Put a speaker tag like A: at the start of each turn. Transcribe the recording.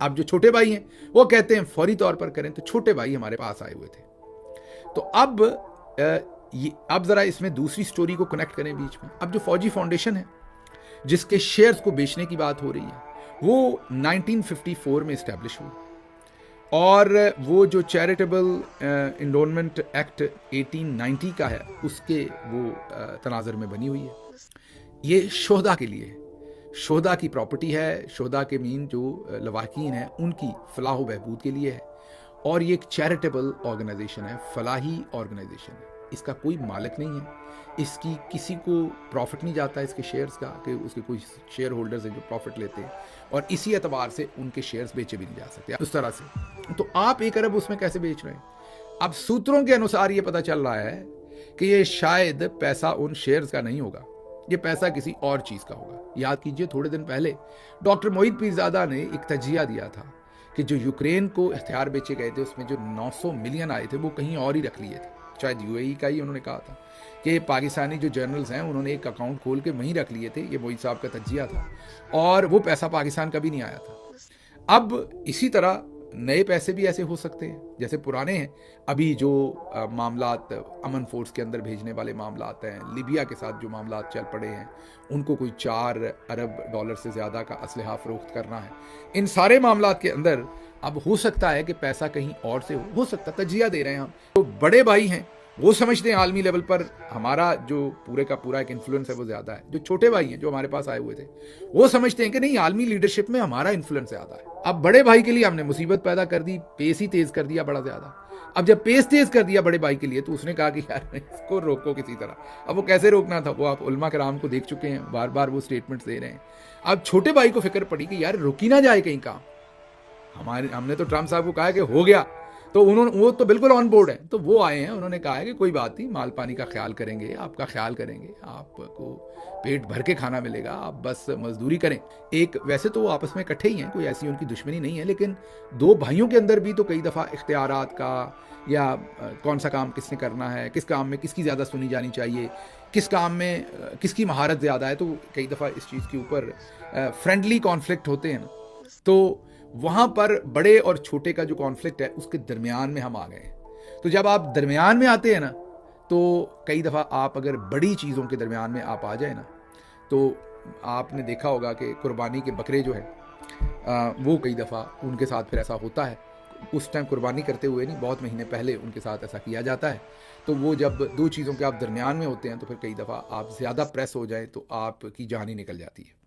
A: अब जो छोटे भाई हैं वो कहते हैं फौरी तौर पर करें, तो छोटे भाई हमारे पास आए हुए थे। तो अब ज़रा इसमें दूसरी स्टोरी को कनेक्ट करें बीच में। अब जो फौजी फाउंडेशन है जिसके शेयर्स को बेचने की बात हो रही है, वो 1954 में इस्टेब्लिश हुई, और वो जो चैरिटेबल एंडोनमेंट एक्ट 1890 का है उसके वो तनाज़र में बनी हुई है। ये शोहदा के लिए, शोहदा की प्रॉपर्टी है, शोहदा के मीन जो लवाकिन हैं उनकी फलाह व बहबूद के लिए है, और ये एक चैरिटेबल ऑर्गेनाइजेशन है, फलाही ऑर्गेनाइजेशन है। इसका कोई मालिक नहीं है, इसकी किसी को प्रॉफिट नहीं जाता है इसके शेयर्स का, कि उसके कोई शेयर होल्डर्स हैं जो प्रॉफिट लेते हैं, और इसी एतबार से उनके शेयर्स बेचे भी नहीं जा सकते उस तरह से। तो आप 1 अरब उसमें कैसे बेच रहे हैं? अब सूत्रों के अनुसार ये पता चल रहा है कि ये शायद पैसा उन शेयर्स का नहीं होगा, ये पैसा किसी और चीज़ का होगा। याद कीजिए, थोड़े दिन पहले डॉक्टर मोहित पीरजादा ने एक तजिया दिया था कि जो यूक्रेन को हथियार बेचे गए थे उसमें जो 900 मिलियन आए थे वो कहीं और ही रख लिए थे, शायद यूएई का ही उन्होंने कहा था कि पाकिस्तानी जो जर्नल्स हैं उन्होंने एक अकाउंट खोल के वहीं रख लिए थे। ये मोहित साहब का तजिया था, और वो पैसा पाकिस्तान का भी नहीं आया था। अब इसी तरह नए पैसे भी ऐसे हो सकते हैं जैसे पुराने हैं। अभी जो मामलात अमन फोर्स के अंदर भेजने वाले मामलात हैं, लिबिया के साथ जो मामलात चल पड़े हैं, उनको कोई 4 अरब डॉलर से ज़्यादा का असलहा फ़रोख्त करना है, इन सारे मामलात के अंदर अब हो सकता है कि पैसा कहीं और से हो सकता है। तजिया दे रहे हैं हम। तो बड़े भाई हैं वो समझते हैं आलमी लेवल पर हमारा जो पूरे का पूरा एक इन्फ्लुएंस है वो ज़्यादा है। जो छोटे भाई हैं जो हमारे पास आए हुए थे वो समझते हैं कि नहीं, आलमी लीडरशिप में हमारा इन्फ्लुएंस ज़्यादा है। अब बड़े भाई के लिए हमने मुसीबत पैदा कर दी, पेस ही तेज़ कर दिया बड़ा ज़्यादा। अब जब पेस तेज़ कर दिया बड़े भाई के लिए तो उसने कहा कि यार इसको रोको किसी तरह। अब वो कैसे रोकना था, वो आप उलमा कराम को देख चुके हैं, बार बार वो स्टेटमेंट्स दे रहे हैं। अब छोटे भाई को फिक्र पड़ी कि यार रुकी ना जाए कहीं काम। हमने तो ट्रम्प साहब को कहा कि हो गया, तो वो तो बिल्कुल ऑन बोर्ड है। तो वो आए हैं, उन्होंने कहा है कि कोई बात नहीं, माल पानी का ख्याल करेंगे, आपका ख्याल करेंगे, आपको पेट भर के खाना मिलेगा, आप बस मजदूरी करें। एक वैसे तो वो आपस में इकट्ठे ही हैं, कोई ऐसी उनकी दुश्मनी नहीं है, लेकिन दो भाइयों के अंदर भी तो कई दफ़ा इख्तियारात का या कौन सा काम किसने करना है, किस काम में किसकी ज़्यादा सुनी जानी चाहिए, किस काम में किसकी महारत ज़्यादा है, तो कई दफ़ा इस चीज़ के ऊपर फ्रेंडली कॉन्फ्लिक्ट होते हैं ना। तो वहाँ पर बड़े और छोटे का जो कॉन्फ्लिक्ट है उसके दरमियान में हम आ गए हैं। तो जब आप दरमियान में आते हैं ना, तो कई दफ़ा आप अगर बड़ी चीज़ों के दरमियान में आप आ जाए ना, तो आपने देखा होगा कि कुर्बानी के बकरे जो है वो कई दफ़ा उनके साथ फिर ऐसा होता है। उस टाइम कुर्बानी करते हुए नहीं, बहुत महीने पहले उनके साथ ऐसा किया जाता है। तो वो जब दो चीज़ों के आप दरमियान में होते हैं तो फिर कई दफ़ा आप ज़्यादा प्रेस हो जाए तो आपकी जान ही निकल जाती है।